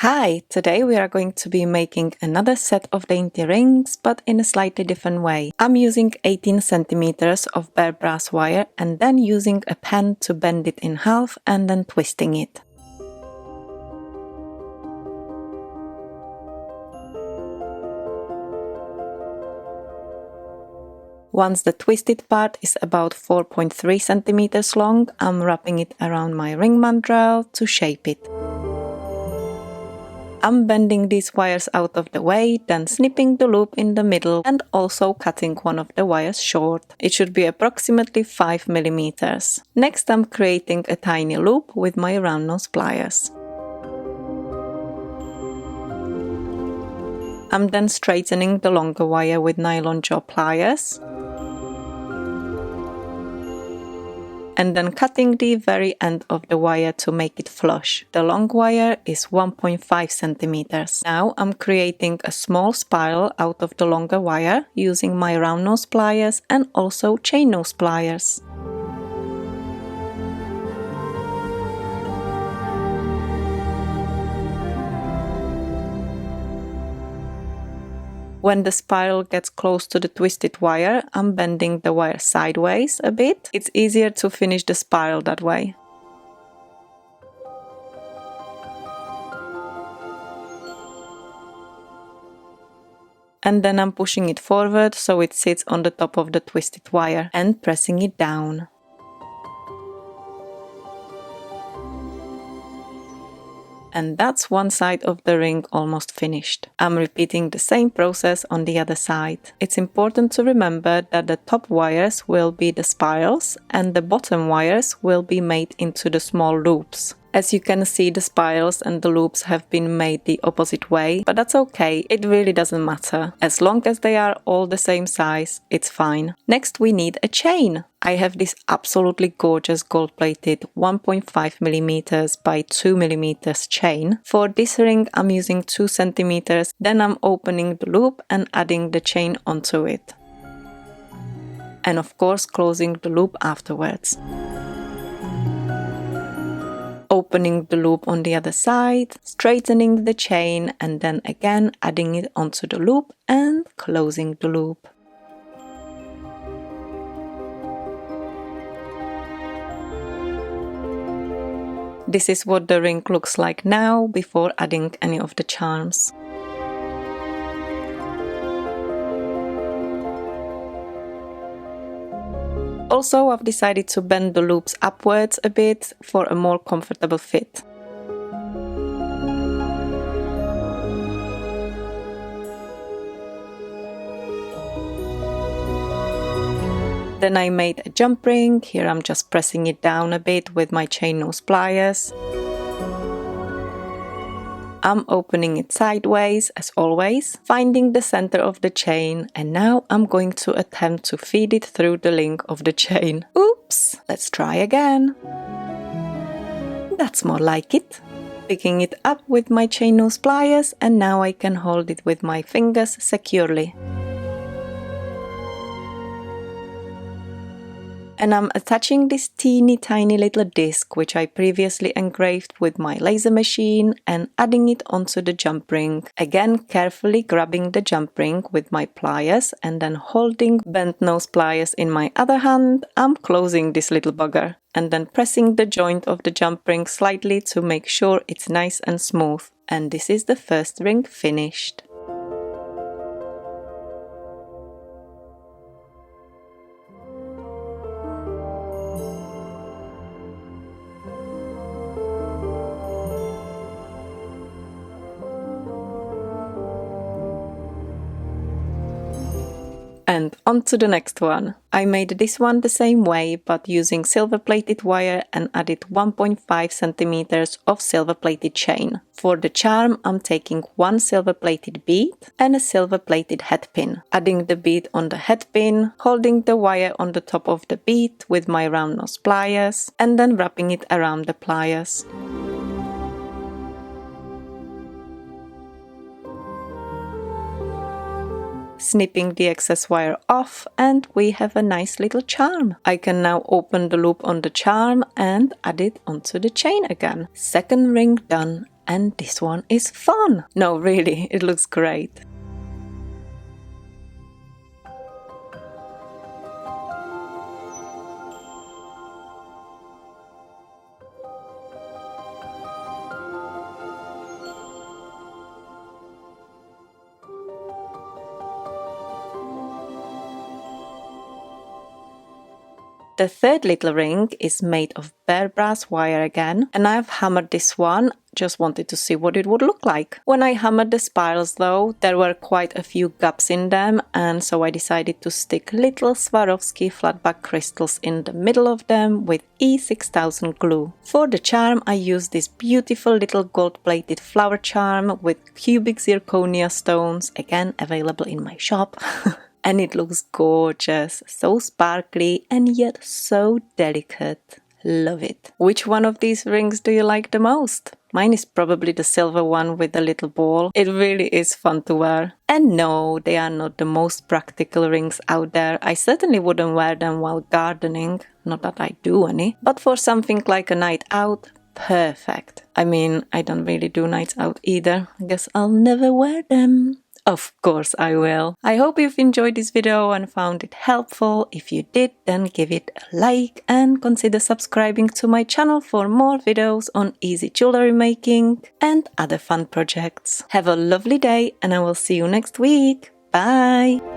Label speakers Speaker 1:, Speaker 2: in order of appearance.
Speaker 1: Hi! Today we are going to be making another set of dainty rings, but in a slightly different way. I'm using 18 centimeters of bare brass wire and then using a pen to bend it in half and then twisting it. Once the twisted part is about 4.3 centimeters long, I'm wrapping it around my ring mandrel to shape it. I'm bending these wires out of the way, then snipping the loop in the middle and also cutting one of the wires short. It should be approximately 5 millimeters. Next, I'm creating a tiny loop with my round nose pliers. I'm then straightening the longer wire with nylon jaw pliers. And then cutting the very end of the wire to make it flush. The long wire is 1.5 centimeters. Now I'm creating a small spiral out of the longer wire using my round nose pliers and also chain nose pliers. When the spiral gets close to the twisted wire, I'm bending the wire sideways a bit. It's easier to finish the spiral that way. And then I'm pushing it forward so it sits on the top of the twisted wire and pressing it down. And that's one side of the ring almost finished. I'm repeating the same process on the other side. It's important to remember that the top wires will be the spirals and the bottom wires will be made into the small loops. As you can see, the spirals and the loops have been made the opposite way, but that's okay, it really doesn't matter. As long as they are all the same size, it's fine. Next we need a chain. I have this absolutely gorgeous gold-plated 1.5mm by 2mm chain. For this ring I'm using 2 centimeters, then I'm opening the loop and adding the chain onto it. And of course closing the loop afterwards. Opening the loop on the other side, straightening the chain and then again adding it onto the loop and closing the loop. This is what the ring looks like now before adding any of the charms. Also, I've decided to bend the loops upwards a bit for a more comfortable fit. Then I made a jump ring. Here I'm just pressing it down a bit with my chain nose pliers. I'm opening it sideways, as always, finding the center of the chain, and now I'm going to attempt to feed it through the link of the chain. Oops! Let's try again. That's more like it. Picking it up with my chain nose pliers, and now I can hold it with my fingers securely. And I'm attaching this teeny tiny little disc which I previously engraved with my laser machine and adding it onto the jump ring. Again carefully grabbing the jump ring with my pliers and then holding bent nose pliers in my other hand, I'm closing this little bugger and then pressing the joint of the jump ring slightly to make sure it's nice and smooth. And this is the first ring finished. And on to the next one. I made this one the same way but using silver plated wire and added 1.5 centimeters of silver plated chain. For the charm I'm taking one silver plated bead and a silver plated head pin. Adding the bead on the head pin, holding the wire on the top of the bead with my round nose pliers and then wrapping it around the pliers. Snipping the excess wire off and we have a nice little charm. I can now open the loop on the charm and add it onto the chain again. Second ring done. and this one is fun. No, really, it looks great. The third little ring is made of bare brass wire again, and I've hammered this one, just wanted to see what it would look like. When I hammered the spirals though, there were quite a few gaps in them, and so I decided to stick little Swarovski flatback crystals in the middle of them with E6000 glue. For the charm I used this beautiful little gold-plated flower charm with cubic zirconia stones, again available in my shop. And it looks gorgeous, so sparkly and yet so delicate. Love it. Which one of these rings do you like the most? Mine is probably the silver one with the little ball. It really is fun to wear. And no, they are not the most practical rings out there. I certainly wouldn't wear them while gardening. Not that I do any. But for something like a night out, perfect. I mean, I don't really do nights out either. I guess I'll never wear them. Of course I will. I hope you've enjoyed this video and found it helpful. If you did, then give it a like and consider subscribing to my channel for more videos on easy jewellery making and other fun projects. Have a lovely day and I will see you next week. Bye!